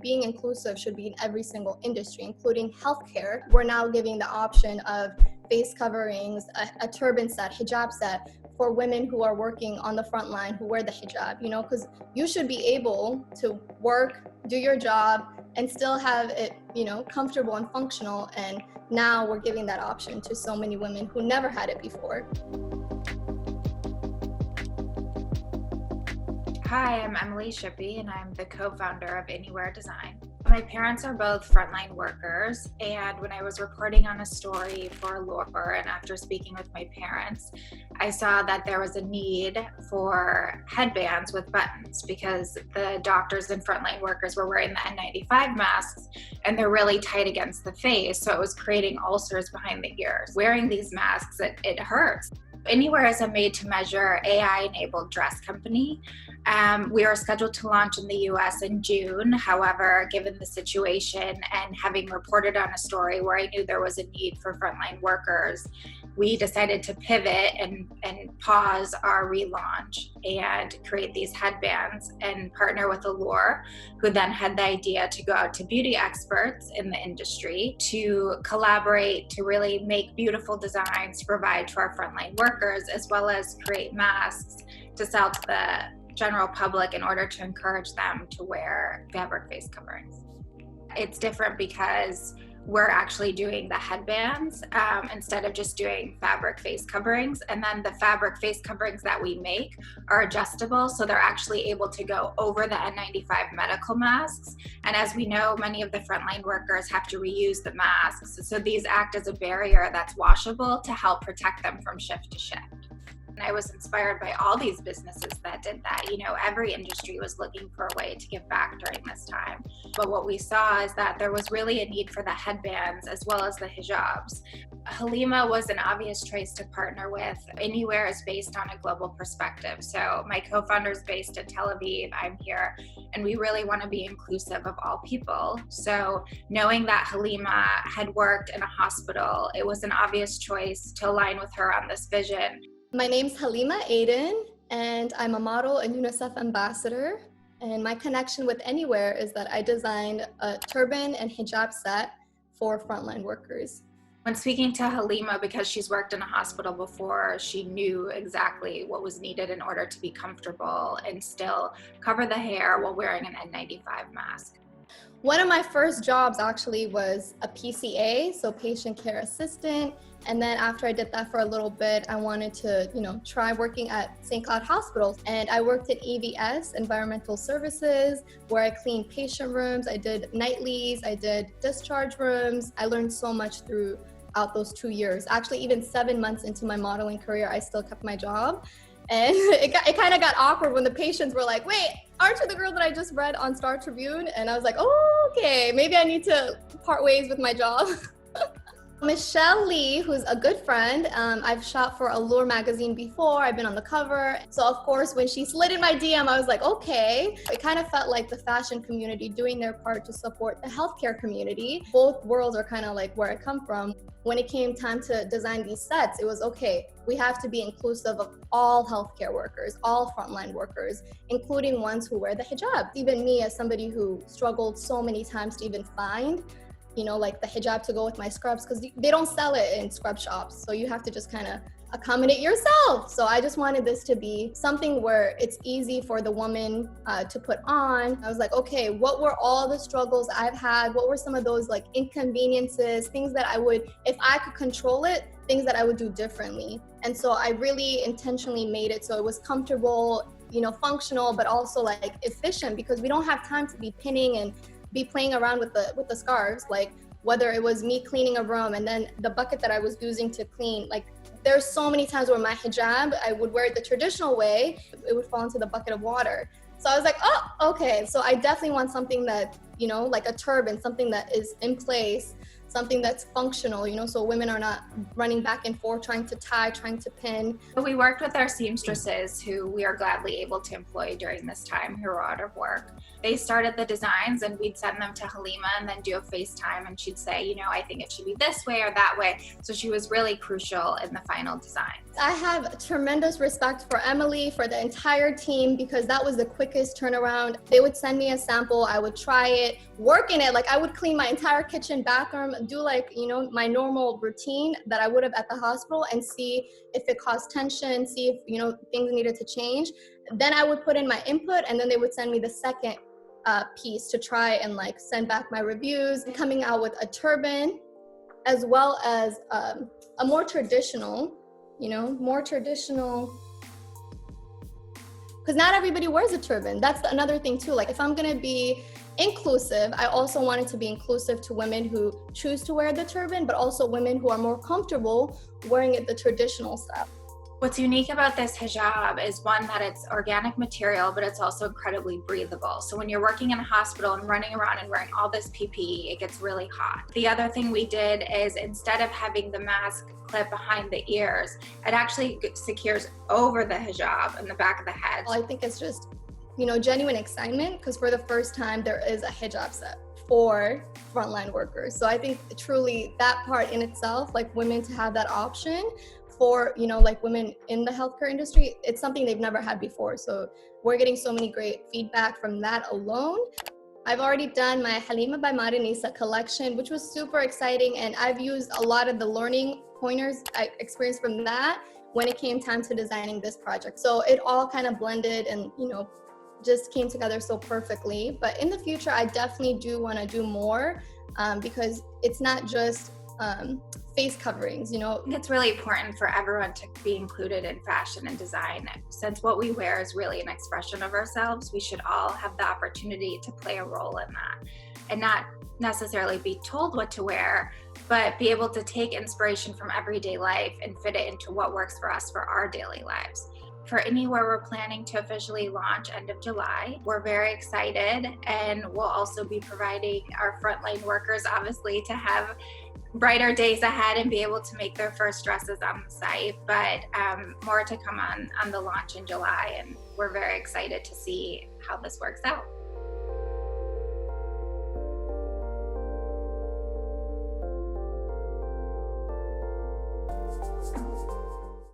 Being inclusive should be in every single industry, including healthcare. We're now giving the option of face coverings, a turban set, hijab set for women who are working on the front line who wear the hijab, because you should be able to work, do your job, and still have it, comfortable and functional. And now we're giving that option to so many women who never had it before. Hi, I'm Emily Shippee, and I'm the co-founder of Anywear Design. My parents are both frontline workers, and when I was reporting on a story for Allure and after speaking with my parents, I saw that there was a need for headbands with buttons because the doctors and frontline workers were wearing the N95 masks and they're really tight against the face, so it was creating ulcers behind the ears. Wearing these masks, it hurts. Anywear is a made-to-measure AI-enabled dress company. We are scheduled to launch in the US in June. However, given the situation and having reported on a story where I knew there was a need for frontline workers, we decided to pivot and pause our relaunch and create these headbands and partner with Allure, who then had the idea to go out to beauty experts in the industry to collaborate to really make beautiful designs to provide to our frontline workers, as well as create masks to sell to the general public in order to encourage them to wear fabric face coverings. It's different because we're actually doing the headbands instead of just doing fabric face coverings. And then the fabric face coverings that we make are adjustable, so they're actually able to go over the N95 medical masks. And as we know, many of the frontline workers have to reuse the masks. So these act as a barrier that's washable to help protect them from shift to shift. And I was inspired by all these businesses that did that. Every industry was looking for a way to give back during this time. But what we saw is that there was really a need for the headbands as well as the hijabs. Halima was an obvious choice to partner with. Anywear is based on a global perspective. So my co-founder is based in Tel Aviv, I'm here, and we really want to be inclusive of all people. So knowing that Halima had worked in a hospital, it was an obvious choice to align with her on this vision. My name's Halima Aden, and I'm a model and UNICEF Ambassador. And my connection with Anywear is that I designed a turban and hijab set for frontline workers. When speaking to Halima, because she's worked in a hospital before, she knew exactly what was needed in order to be comfortable and still cover the hair while wearing an N95 mask. One of my first jobs actually was a PCA, so patient care assistant. And then after I did that for a little bit, I wanted to, try working at St. Cloud Hospital. And I worked at EVS, Environmental Services, where I cleaned patient rooms. I did nightlies, I did discharge rooms. I learned so much throughout those 2 years. Actually, even 7 months into my modeling career, I still kept my job. And it kind of got awkward when the patients were like, wait, aren't you the girl that I just read on Star Tribune? And I was like, oh, okay, maybe I need to part ways with my job. Michelle Lee, who's a good friend, I've shot for Allure magazine before, I've been on the cover. So of course, when she slid in my DM, I was like, okay. It kind of felt like the fashion community doing their part to support the healthcare community. Both worlds are kind of like where I come from. When it came time to design these sets, it was okay, we have to be inclusive of all healthcare workers, all frontline workers, including ones who wear the hijab. Even me, as somebody who struggled so many times to even find like the hijab to go with my scrubs, because they don't sell it in scrub shops. So you have to just kind of accommodate yourself. So I just wanted this to be something where it's easy for the woman to put on. I was like, okay, what were all the struggles I've had? What were some of those like inconveniences, things that I would, if I could control it, things that I would do differently. And so I really intentionally made it so it was comfortable, functional, but also like efficient, because we don't have time to be pinning and be playing around with the scarves. Like whether it was me cleaning a room and then the bucket that I was using to clean, like there's so many times where my hijab, I would wear it the traditional way, it would fall into the bucket of water. So I was like, oh, okay. So I definitely want something that, like a turban, something that is in place something that's functional, so women are not running back and forth trying to tie, trying to pin. We worked with our seamstresses, who we are gladly able to employ during this time, who are out of work. They started the designs and we'd send them to Halima and then do a FaceTime, and she'd say, I think it should be this way or that way. So she was really crucial in the final design. I have tremendous respect for Emily, for the entire team, because that was the quickest turnaround. They would send me a sample, I would try it, work in it. Like, I would clean my entire kitchen, bathroom, do my normal routine that I would have at the hospital, and see if it caused tension, see if, things needed to change. Then I would put in my input, and then they would send me the second piece to try and send back my reviews. Coming out with a turban, as well as a more traditional, because not everybody wears a turban. That's another thing too. If I'm gonna be inclusive, I also want it to be inclusive to women who choose to wear the turban, but also women who are more comfortable wearing it the traditional style. What's unique about this hijab is, one, that it's organic material, but it's also incredibly breathable. So when you're working in a hospital and running around and wearing all this PPE, it gets really hot. The other thing we did is, instead of having the mask clip behind the ears, it actually secures over the hijab in the back of the head. Well, I think it's just, genuine excitement, because for the first time there is a hijab set for frontline workers. So I think truly that part in itself, women to have that option for, women in the healthcare industry, it's something they've never had before. So we're getting so many great feedback from that alone. I've already done my Halima by Marinisa collection, which was super exciting. And I've used a lot of the learning pointers I experienced from that when it came time to designing this project. So it all kind of blended and, just came together so perfectly. But in the future, I definitely do want to do more because it's not just face coverings, It's really important for everyone to be included in fashion and design. Since what we wear is really an expression of ourselves, we should all have the opportunity to play a role in that, and not necessarily be told what to wear, but be able to take inspiration from everyday life and fit it into what works for us for our daily lives. For Anywear, we're planning to officially launch end of July. We're very excited, and we'll also be providing our frontline workers, obviously, to have brighter days ahead and be able to make their first dresses on the site. But more to come on the launch in July, and we're very excited to see how this works out.